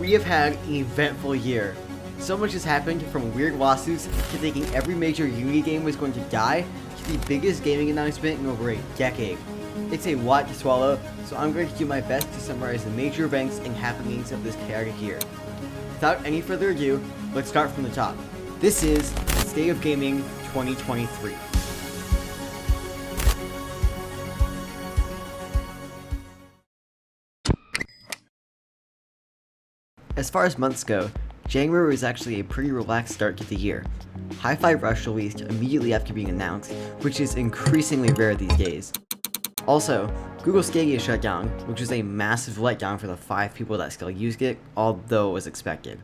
We have had an eventful year. So much has happened, from weird lawsuits to thinking every major Unity game was going to die, to the biggest gaming announcement in over a decade. It's a lot to swallow, so I'm going to do my best to summarize the major events and happenings of this chaotic year. Without any further ado, let's start from the top. This is State of Gaming 2023. As far as months go, January was actually a pretty relaxed start to the year. Hi-Fi Rush released immediately after being announced, which is increasingly rare these days. Also, Google Stadia shut down, which was a massive letdown for the 5 people that still used it, although it was expected.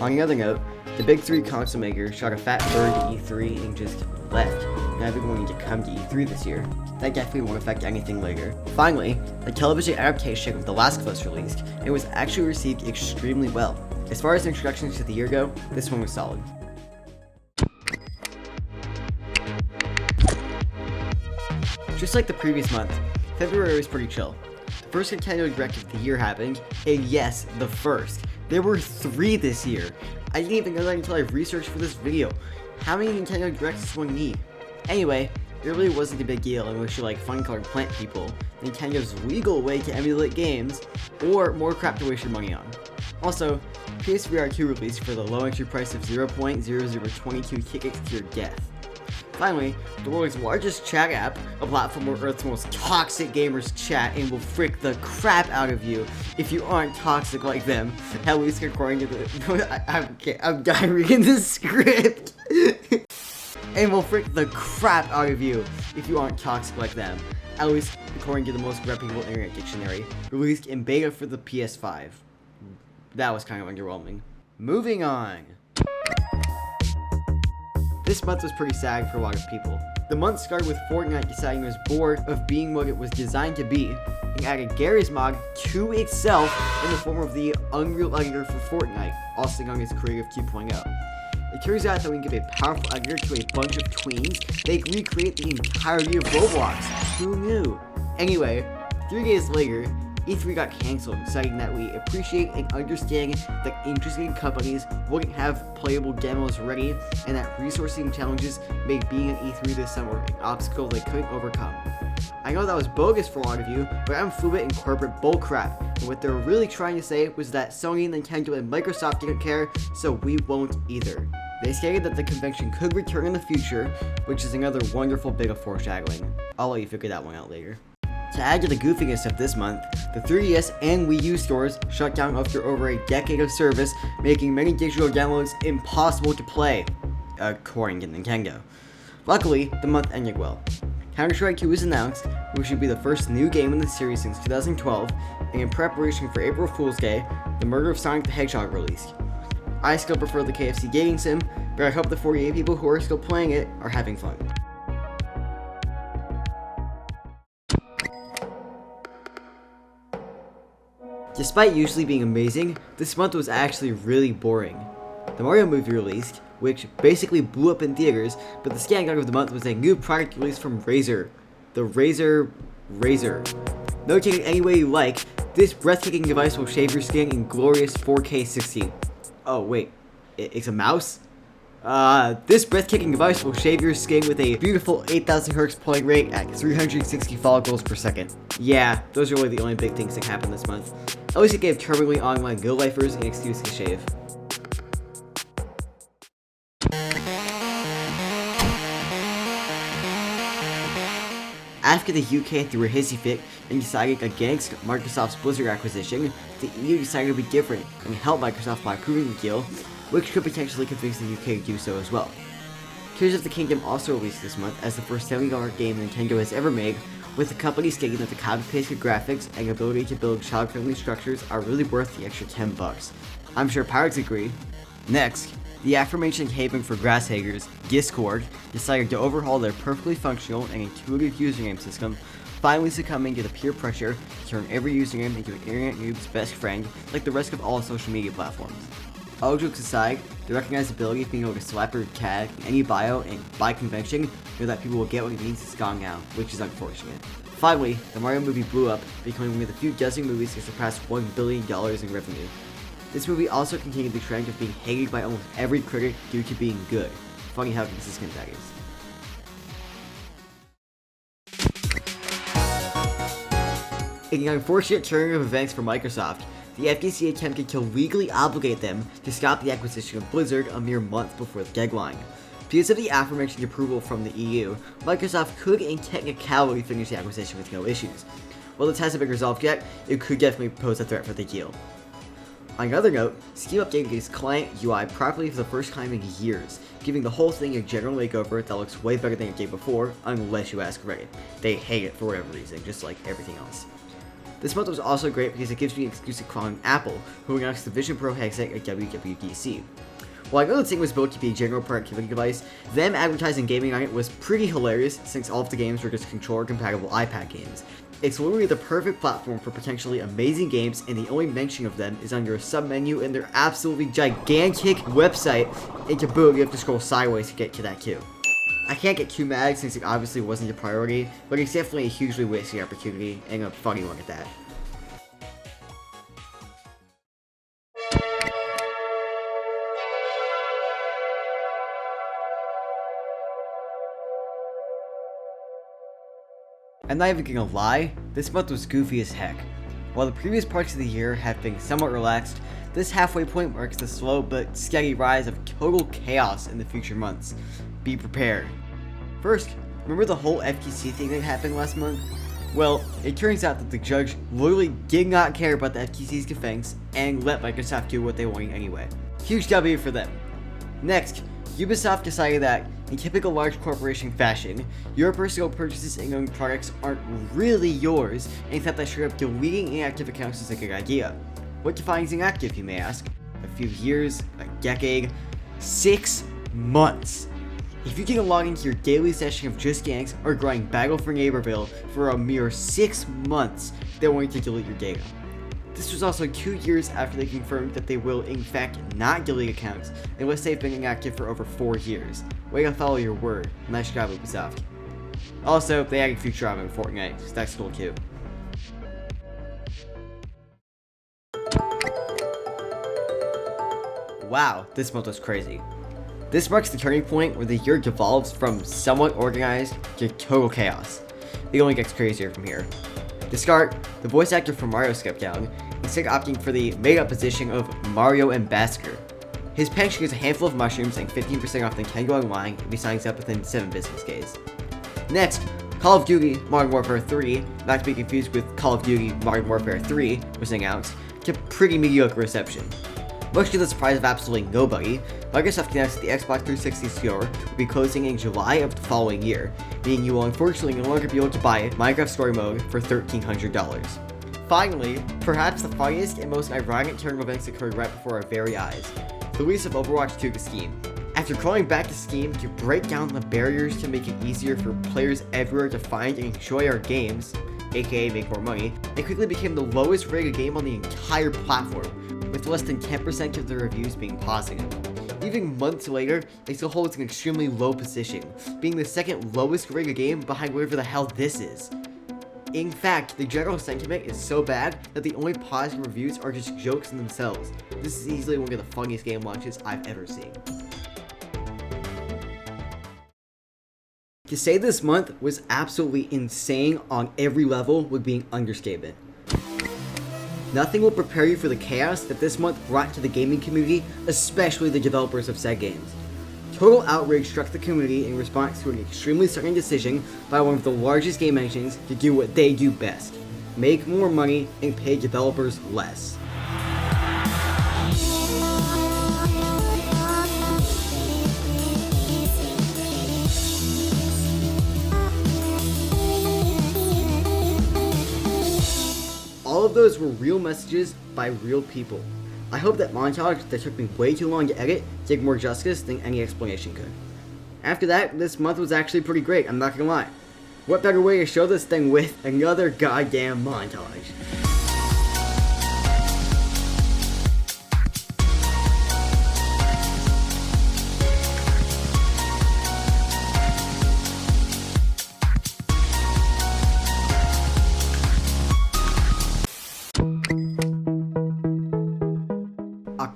On the other note, the big 3 console makers shot a fat bird to E3 and just left, never going to come to E3 this year. That definitely won't affect anything later. Finally, the television adaptation of The Last of Us released, and was actually received extremely well. As far as introductions to the year go, this one was solid. Just like the previous month, February was pretty chill. The first Nintendo Direct of the year happened, and yes, the first. There were 3 this year. I didn't even know that until I researched for this video. How many Nintendo Directs does one need? Anyway, it really wasn't a big deal unless you like fun-colored plant people, Nintendo's legal way to emulate games, or more crap to waste your money on. Also, PSVR 2 released for the low entry price of 0.0022 tickets to your death. Finally, the world's largest chat app, a platform where Earth's most toxic gamers chat and will frick the crap out of you if you aren't toxic like them, at least according to the... I'm done reading the script! And will frick the crap out of you if you aren't toxic like them, at least according to the most reputable internet dictionary, released in beta for the PS5. That was kind of underwhelming. Moving on. This month was pretty sad for a lot of people. The month started with Fortnite deciding it was bored of being what it was designed to be, and added Garry's Mod to itself in the form of the Unreal Editor for Fortnite, also known as Creative 2.0. It turns out that we can give a powerful editor to a bunch of tweens, they can recreate the entirety of Roblox. Who knew? Anyway, 3 days later, E3 got cancelled, citing that we appreciate and understand that interesting companies wouldn't have playable demos ready, and that resourcing challenges made being at E3 this summer an obstacle they couldn't overcome. I know that was bogus for a lot of you, but I'm fluent in corporate bullcrap, and what they were really trying to say was that Sony, Nintendo, and Microsoft didn't care, so we won't either. They stated that the convention could return in the future, which is another wonderful bit of foreshadowing. I'll let you figure that one out later. To add to the goofiness of this month, the 3DS and Wii U stores shut down after over a decade of service, making many digital downloads impossible to play, according to Nintendo. Luckily, the month ended well. Counter-Strike 2 was announced, which would be the first new game in the series since 2012, and in preparation for April Fool's Day, The Murder of Sonic the Hedgehog released. I still prefer the KFC dating sim, but I hope the 48 people who are still playing it are having fun. Despite usually being amazing, this month was actually really boring. The Mario movie released, which basically blew up in theaters, but the scandal of the month was a new product release from Razer. The Razer Razor. Notate it any way you like, this breathtaking device will shave your skin in glorious 4K 60. Oh wait, it's a mouse? This breathtaking device will shave your skin with a beautiful 8,000 Hz polling rate at 360 follicles per second. Yeah, those are really the only big things that happened this month. At least it gave terminally online go-lifers an excuse to shave. After the UK threw a hissy fit and decided against Microsoft's Blizzard acquisition, the EU decided to be different and help Microsoft by approving the deal, which could potentially convince the UK to do so as well. Tears of the Kingdom also released this month as the first $70 game Nintendo has ever made, with the company stating that the copy-pasted graphics and ability to build child-friendly structures are really worth the extra $10. I'm sure pirates agree. Next, the aforementioned haven for grass haggers, Discord, decided to overhaul their perfectly functional and intuitive username system, finally succumbing to the peer pressure to turn every username into an internet noob's best friend like the rest of all social media platforms. All jokes aside, the recognizability of being able to slap or tag any bio and by convention know that people will get what it means is gone now, which is unfortunate. Finally, the Mario movie blew up, becoming one of the few dozen movies to surpass $1 billion in revenue. This movie also continued the trend of being hated by almost every critic due to being good. Funny how consistent that is. In an unfortunate turn of events for Microsoft, the FTC attempted to legally obligate them to stop the acquisition of Blizzard a mere month before the deadline. Because of the aforementioned approval from the EU, Microsoft could in technicality finish the acquisition with no issues. While this hasn't been resolved yet, it could definitely pose a threat for the deal. On another note, Steam updated its client UI properly for the first time in years, giving the whole thing a general makeover that looks way better than it did before, unless you ask Reddit. They hate it for whatever reason, just like everything else. This month was also great because it gives me an excuse to clown Apple, who announced the Vision Pro headset at WWDC. While I know the thing was built to be a general productivity device, them advertising gaming on it was pretty hilarious since all of the games were just controller-compatible iPad games. It's literally the perfect platform for potentially amazing games, and the only mention of them is under a sub-menu in their absolutely gigantic website, and to boot, you have to scroll sideways to get to that too. I can't get too mad since it obviously wasn't a priority, but it's definitely a hugely wasted opportunity, and a funny one at that. I'm not even gonna lie, this month was goofy as heck. While the previous parts of the year have been somewhat relaxed, this halfway point marks the slow but steady rise of total chaos in the future months. Be prepared. First, remember the whole FTC thing that happened last month? Well, it turns out that the judge literally did not care about the FTC's defense and let Microsoft do what they wanted anyway. Huge W for them. Next, Ubisoft decided that, in typical large corporation fashion, your personal purchases and owned products aren't really yours, and thought that straight up deleting inactive accounts is a good idea. What defines inactive, you may ask? A few years, a decade, 6 months. If you didn't log into your daily session of Just Dance or growing Battle for Neighborville for a mere 6 months, they're going to delete your data. This was also 2 years after they confirmed that they will in fact not delete accounts unless they've been inactive for over 4 years. Way to follow your word. Nice job, Ubisoft. Also, they added Futurama in Fortnite, so that's cool too. Wow, this month was crazy. This marks the turning point where the year devolves from somewhat organized to total chaos. It only gets crazier from here. To start, the voice actor for Mario stepped down, instead opting for the made-up position of Mario Ambassador. His pension is a handful of mushrooms and 15% off Nintendo Online if he signs up within 7 business days. Next, Call of Duty Modern Warfare 3, not to be confused with Call of Duty Modern Warfare 3, was announced, to pretty mediocre reception. Much to the surprise of absolutely nobody, Microsoft announced that the Xbox 360 store will be closing in July of the following year, meaning you will unfortunately no longer be able to buy Minecraft Story Mode for $1,300. Finally, perhaps the funniest and most ironic turn of events occurred right before our very eyes: the release of Overwatch 2 to Steam. After crawling back to Steam to break down the barriers to make it easier for players everywhere to find and enjoy our games, aka make more money, it quickly became the lowest rated game on the entire platform, with less than 10% of the reviews being positive. Even months later, it still holds an extremely low position, being the second lowest rated game behind whatever the hell this is. In fact, the general sentiment is so bad that the only positive reviews are just jokes in themselves. This is easily one of the funniest game launches I've ever seen. To say this month was absolutely insane on every level would be an understatement. Nothing will prepare you for the chaos that this month brought to the gaming community, especially the developers of said games. Total outrage struck the community in response to an extremely sudden decision by one of the largest game engines to do what they do best: make more money and pay developers less. All of those were real messages by real people. I hope that montage that took me way too long to edit did more justice than any explanation could. After that, this month was actually pretty great, I'm not gonna lie. What better way to show this thing with another goddamn montage?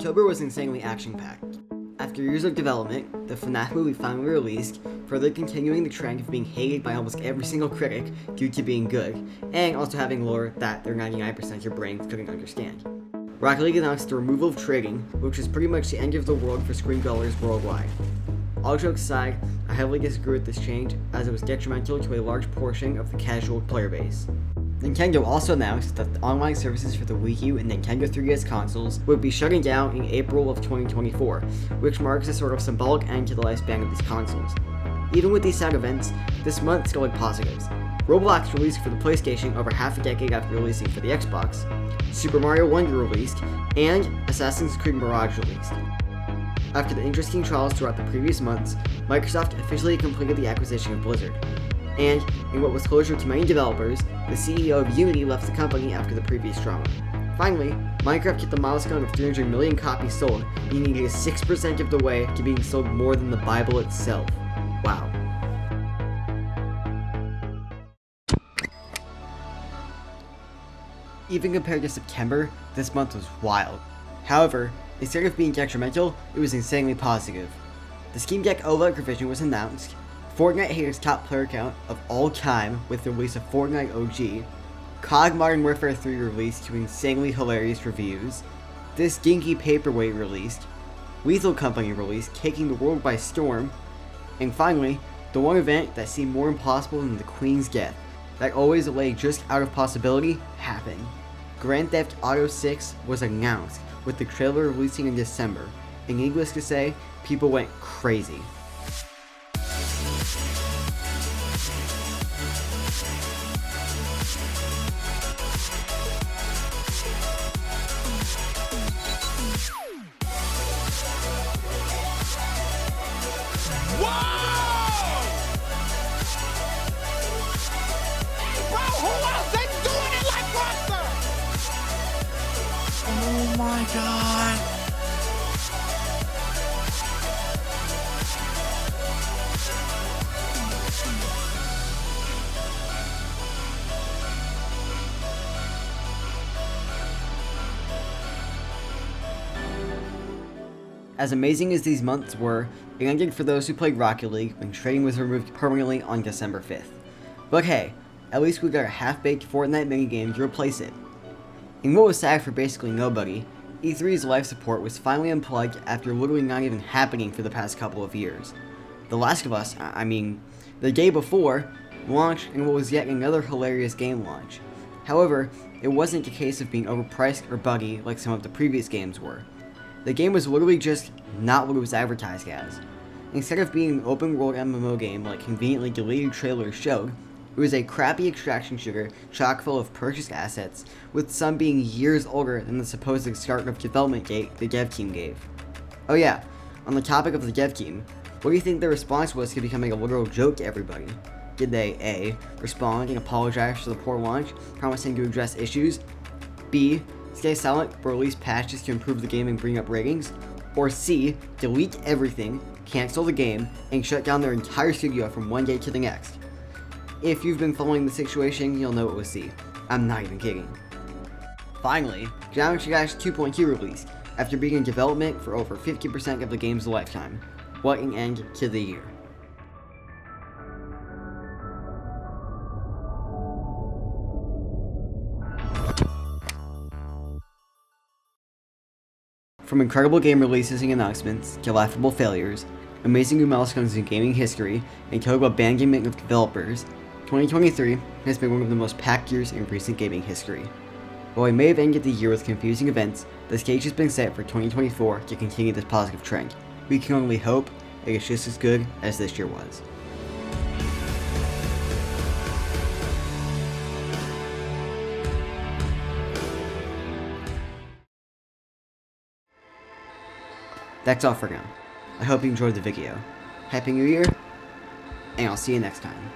October was insanely action-packed. After years of development, the FNAF movie finally released, further continuing the trend of being hated by almost every single critic due to being good, and also having lore that their 99% of your brains couldn't understand. Rocket League announced the removal of trading, which was pretty much the end of the world for screen dwellers worldwide. All jokes aside, I heavily disagree with this change, as it was detrimental to a large portion of the casual player base. Nintendo also announced that the online services for the Wii U and Nintendo 3DS consoles would be shutting down in April of 2024, which marks a sort of symbolic end to the lifespan of these consoles. Even with these sad events, this month still had positives. Roblox released for the PlayStation over half a decade after releasing for the Xbox, Super Mario Wonder released, and Assassin's Creed Mirage released. After the interesting trials throughout the previous months, Microsoft officially completed the acquisition of Blizzard. And, in what was closure to many developers, the CEO of Unity left the company after the previous drama. Finally, Minecraft hit the milestone of 300 million copies sold, meaning it is 6% of the way to being sold more than the Bible itself. Wow. Even compared to September, this month was wild. However, instead of being detrimental, it was insanely positive. The Steam Deck OLED revision was announced, Fortnite hit its top player count of all time with the release of Fortnite OG, COD Modern Warfare 3 released to insanely hilarious reviews, This Dinky Paperweight released, Lethal Company released, taking the world by storm, and finally, the one event that seemed more impossible than the Queen's death, that always lay just out of possibility, happened. Grand Theft Auto 6 was announced, with the trailer releasing in December, and needless to say, people went crazy. Oh my god. As amazing as these months were, it ended for those who played Rocket League when trading was removed permanently on December 5th. But hey, at least we got a half-baked Fortnite minigame to replace it. In what was sad for basically nobody, E3's live support was finally unplugged after literally not even happening for the past couple of years. The Last of Us, the day before, launched in what was yet another hilarious game launch. However, it wasn't a case of being overpriced or buggy like some of the previous games were. The game was literally just not what it was advertised as. Instead of being an open-world MMO game like conveniently deleted trailers showed, it was a crappy extraction shooter chock full of purchased assets, with some being years older than the supposed start of development date the dev team gave. Oh yeah, on the topic of the dev team, what do you think their response was to becoming a literal joke to everybody? Did they A. respond and apologize for the poor launch, promising to address issues, B. stay silent but release patches to improve the game and bring up ratings, or C. delete everything, cancel the game, and shut down their entire studio from one day to the next? If you've been following the situation, you'll know it was C. I'm not even kidding. Finally, Geometry Dash 2.2 released, after being in development for over 50% of the game's lifetime. What an end to the year. From incredible game releases and announcements to laughable failures, amazing new milestones in gaming history, and total abandonment of developers, 2023 has been one of the most packed years in recent gaming history. While we may have ended the year with confusing events, the stage has been set for 2024 to continue this positive trend. We can only hope it is just as good as this year was. That's all for now. I hope you enjoyed the video. Happy New Year, and I'll see you next time.